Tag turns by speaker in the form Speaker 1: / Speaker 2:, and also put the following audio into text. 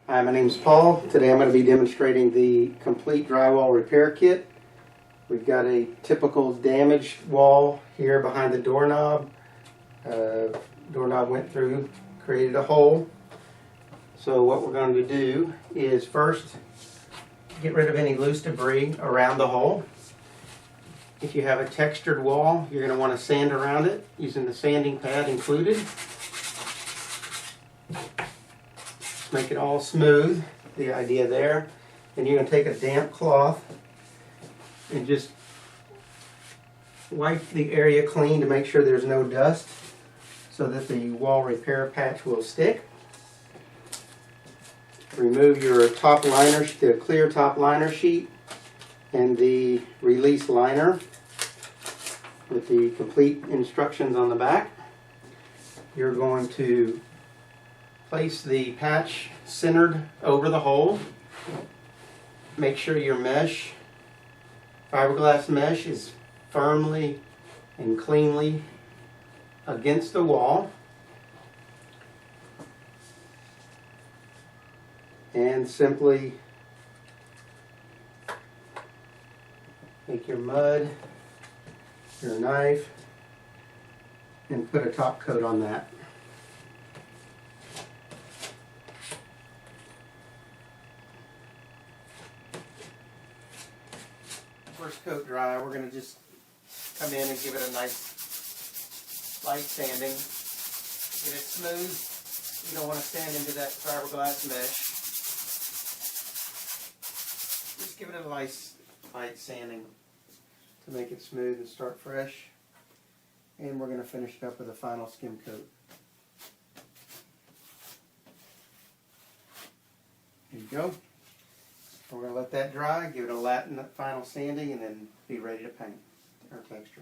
Speaker 1: Hi, my name is Paul. Today I'm going to be demonstrating the complete drywall repair kit. We've got a typical damaged wall here behind the doorknob. Doorknob went through, created a hole. So what we're going to do is first get rid of any loose debris around the hole. If you have a textured wall, you're going to want to sand around it using the sanding pad included. Make it all smooth, the idea there. And you're going to take a damp cloth and just wipe the area clean to make sure there's no dust so that the wall repair patch will stick. Remove your top liner, the clear top liner sheet and the release liner with the complete instructions on the back. You're going to place the patch centered over the hole. Make sure your mesh, fiberglass mesh, is firmly and cleanly against the wall. And simply take your mud, your knife, and put a top coat on that. First coat dry, we're going to just come in and give it a nice light sanding. Get it smooth. You don't want to sand into that fiberglass mesh. Just give it a nice light sanding to make it smooth and start fresh. And we're going to finish it up with a final skim coat. There you go. We're going to let that dry, give it a final sanding, and then be ready to paint our texture.